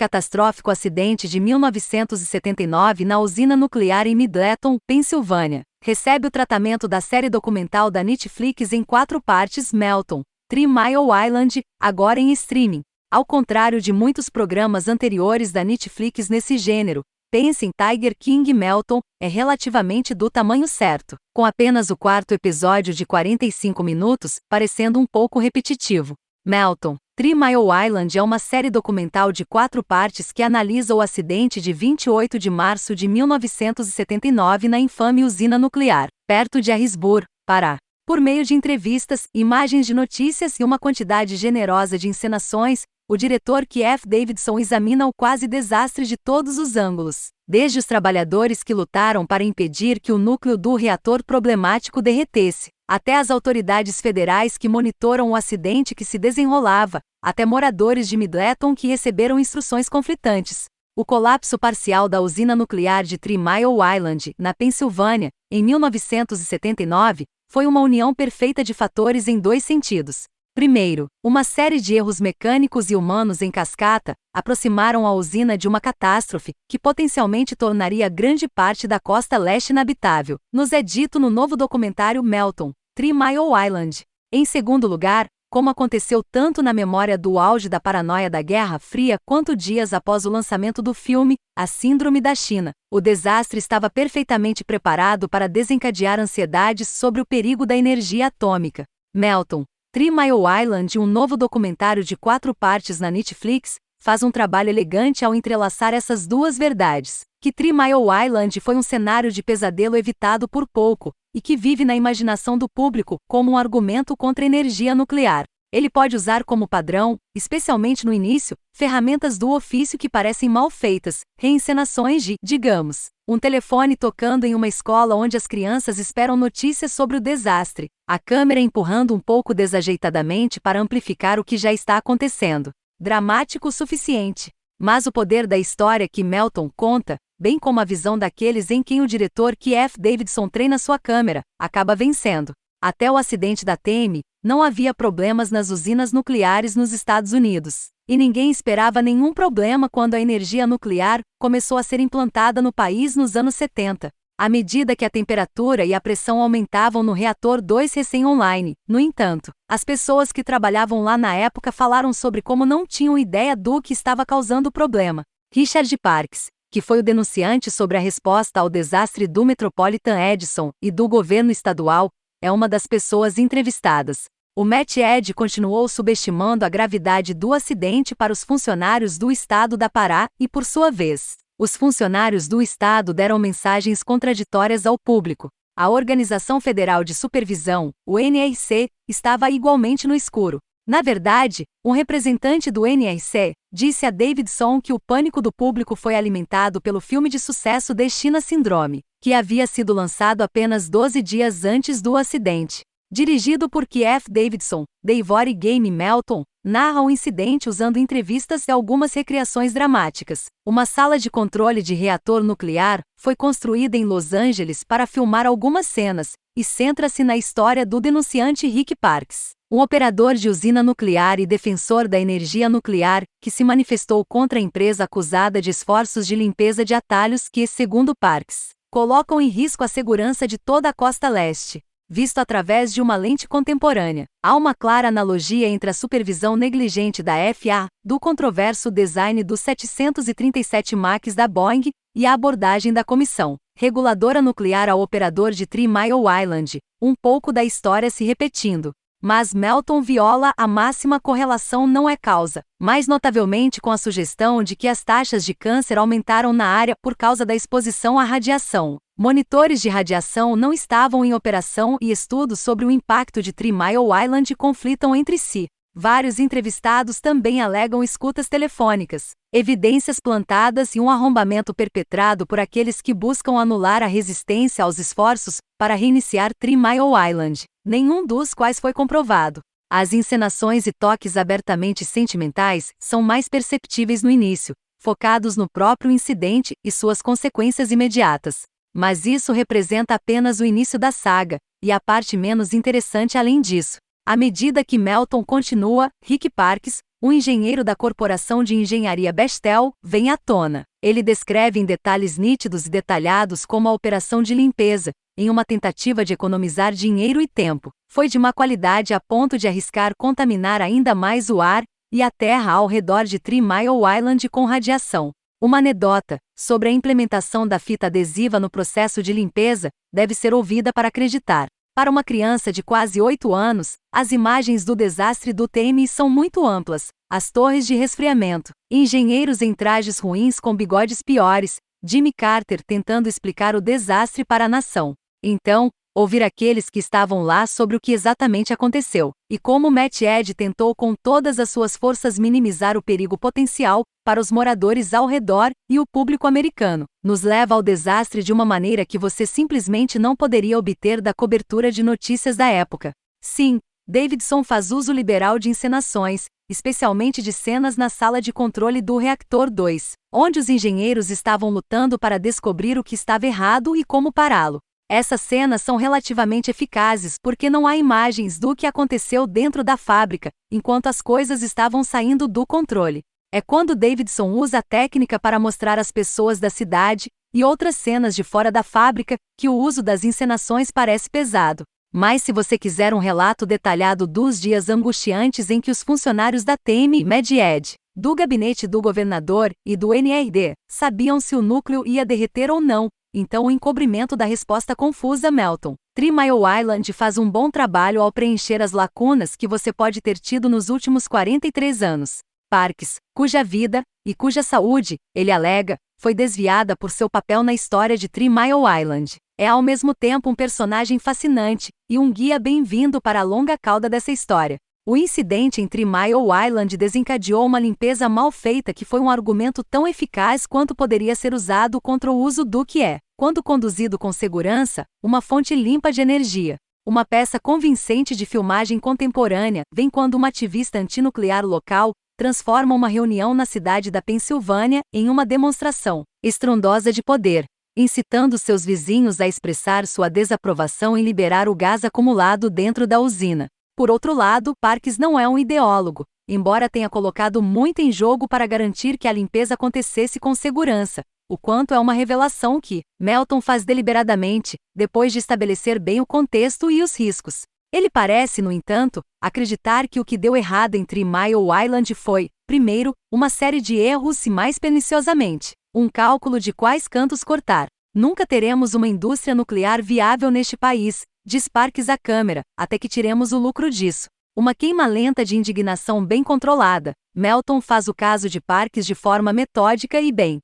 catastrófico acidente de 1979 na usina nuclear em Middleton, Pensilvânia, recebe o tratamento da série documental da Netflix em 4 partes Melton, 3 Mile Island, agora em streaming. Ao contrário de muitos programas anteriores da Netflix nesse gênero, pense em Tiger King. Melton é relativamente do tamanho certo, com apenas o 4º episódio de 45 minutos, parecendo um pouco repetitivo. Melton, 3 Mile Island é uma série documental de 4 partes que analisa o acidente de 28 de março de 1979 na infame usina nuclear, perto de Harrisburg, Pará. Por meio de entrevistas, imagens de notícias e uma quantidade generosa de encenações, o diretor Keith Davidson examina o quase desastre de todos os ângulos, desde os trabalhadores que lutaram para impedir que o núcleo do reator problemático derretesse, até as autoridades federais que monitoram o acidente que se desenrolava, até moradores de Middleton que receberam instruções conflitantes. O colapso parcial da usina nuclear de 3 Mile Island, na Pensilvânia, em 1979, foi uma união perfeita de fatores em 2 sentidos. Primeiro, uma série de erros mecânicos e humanos em cascata aproximaram a usina de uma catástrofe que potencialmente tornaria grande parte da costa leste inabitável, nos é dito no novo documentário Melton, 3 Mile Island. Em segundo lugar, como aconteceu tanto na memória do auge da paranoia da Guerra Fria quanto dias após o lançamento do filme, A Síndrome da China, o desastre estava perfeitamente preparado para desencadear ansiedades sobre o perigo da energia atômica. Melton, 3 Mile Island, um novo documentário de 4 partes na Netflix, faz um trabalho elegante ao entrelaçar essas duas verdades, que 3 Mile Island foi um cenário de pesadelo evitado por pouco, e que vive na imaginação do público como um argumento contra a energia nuclear. Ele pode usar como padrão, especialmente no início, ferramentas do ofício que parecem mal feitas, reencenações de, digamos, um telefone tocando em uma escola onde as crianças esperam notícias sobre o desastre, a câmera empurrando um pouco desajeitadamente para amplificar o que já está acontecendo. Dramático o suficiente. Mas o poder da história que Melton conta, bem como a visão daqueles em quem o diretor Keith Davidson treina sua câmera, acaba vencendo. Até o acidente da TM, não havia problemas nas usinas nucleares nos Estados Unidos, e ninguém esperava nenhum problema quando a energia nuclear começou a ser implantada no país nos anos 70. À medida que a temperatura e a pressão aumentavam no reator 2 recém-online, no entanto, as pessoas que trabalhavam lá na época falaram sobre como não tinham ideia do que estava causando o problema. Richard Parks, que foi o denunciante sobre a resposta ao desastre do Metropolitan Edison e do governo estadual, é uma das pessoas entrevistadas. O Met-Ed continuou subestimando a gravidade do acidente para os funcionários do estado da Pará e, por sua vez, os funcionários do estado deram mensagens contraditórias ao público. A Organização Federal de Supervisão, o NRC, estava igualmente no escuro. Na verdade, um representante do NRC disse a Davidson que o pânico do público foi alimentado pelo filme de sucesso Destino Síndrome, que havia sido lançado apenas 12 dias antes do acidente. Dirigido por Keith Davidson, Deivore Game Melton narra o incidente usando entrevistas e algumas recriações dramáticas. Uma sala de controle de reator nuclear foi construída em Los Angeles para filmar algumas cenas, e centra-se na história do denunciante Rick Parks, um operador de usina nuclear e defensor da energia nuclear, que se manifestou contra a empresa acusada de esforços de limpeza de atalhos que, segundo Parks, colocam em risco a segurança de toda a costa leste. Visto através de uma lente contemporânea, há uma clara analogia entre a supervisão negligente da FAA, do controverso design dos 737 MAX da Boeing, e a abordagem da comissão reguladora nuclear ao operador de 3 Mile Island, um pouco da história se repetindo. Mas Melton viola a máxima correlação não é causa, mais notavelmente com a sugestão de que as taxas de câncer aumentaram na área por causa da exposição à radiação. Monitores de radiação não estavam em operação e estudos sobre o impacto de 3 Mile Island conflitam entre si. Vários entrevistados também alegam escutas telefônicas, evidências plantadas e um arrombamento perpetrado por aqueles que buscam anular a resistência aos esforços para reiniciar 3 Mile Island, nenhum dos quais foi comprovado. As encenações e toques abertamente sentimentais são mais perceptíveis no início, focados no próprio incidente e suas consequências imediatas. Mas isso representa apenas o início da saga, e a parte menos interessante além disso. À medida que Melton continua, Rick Parkes, um engenheiro da corporação de engenharia Bechtel, vem à tona. Ele descreve em detalhes nítidos e detalhados como a operação de limpeza, em uma tentativa de economizar dinheiro e tempo, foi de má qualidade a ponto de arriscar contaminar ainda mais o ar e a terra ao redor de 3 Mile Island com radiação. Uma anedota sobre a implementação da fita adesiva no processo de limpeza deve ser ouvida para acreditar. Para uma criança de quase 8 anos, as imagens do desastre do TMI são muito amplas. As torres de resfriamento, engenheiros em trajes ruins com bigodes piores, Jimmy Carter tentando explicar o desastre para a nação. Então, ouvir aqueles que estavam lá sobre o que exatamente aconteceu, e como Matt Edge tentou com todas as suas forças minimizar o perigo potencial para os moradores ao redor e o público americano, nos leva ao desastre de uma maneira que você simplesmente não poderia obter da cobertura de notícias da época. Sim, Davidson faz uso liberal de encenações, especialmente de cenas na sala de controle do reactor 2, onde os engenheiros estavam lutando para descobrir o que estava errado e como pará-lo. Essas cenas são relativamente eficazes porque não há imagens do que aconteceu dentro da fábrica, enquanto as coisas estavam saindo do controle. É quando Davidson usa a técnica para mostrar às pessoas da cidade e outras cenas de fora da fábrica que o uso das encenações parece pesado. Mas se você quiser um relato detalhado dos dias angustiantes em que os funcionários da TM, Mad Edge, do gabinete do governador e do NRD sabiam se o núcleo ia derreter ou não, então o encobrimento da resposta confusa Melton. 3 Mile Island faz um bom trabalho ao preencher as lacunas que você pode ter tido nos últimos 43 anos. Parkes, cuja vida, e cuja saúde, ele alega, foi desviada por seu papel na história de 3 Mile Island. É ao mesmo tempo um personagem fascinante, e um guia bem-vindo para a longa cauda dessa história. O incidente em 3 Mile Island desencadeou uma limpeza mal feita que foi um argumento tão eficaz quanto poderia ser usado contra o uso do que é, quando conduzido com segurança, uma fonte limpa de energia. Uma peça convincente de filmagem contemporânea vem quando uma ativista antinuclear local transforma uma reunião na cidade da Pensilvânia em uma demonstração estrondosa de poder, incitando seus vizinhos a expressar sua desaprovação em liberar o gás acumulado dentro da usina. Por outro lado, Parkes não é um ideólogo, embora tenha colocado muito em jogo para garantir que a limpeza acontecesse com segurança, o quanto é uma revelação que Melton faz deliberadamente, depois de estabelecer bem o contexto e os riscos. Ele parece, no entanto, acreditar que o que deu errado em 3 Mile Island foi, primeiro, uma série de erros e mais perniciosamente, um cálculo de quais cantos cortar. Nunca teremos uma indústria nuclear viável neste país, diz Parkes à Câmara, até que tiremos o lucro disso. Uma queima lenta de indignação bem controlada. Melton faz o caso de Parkes de forma metódica e bem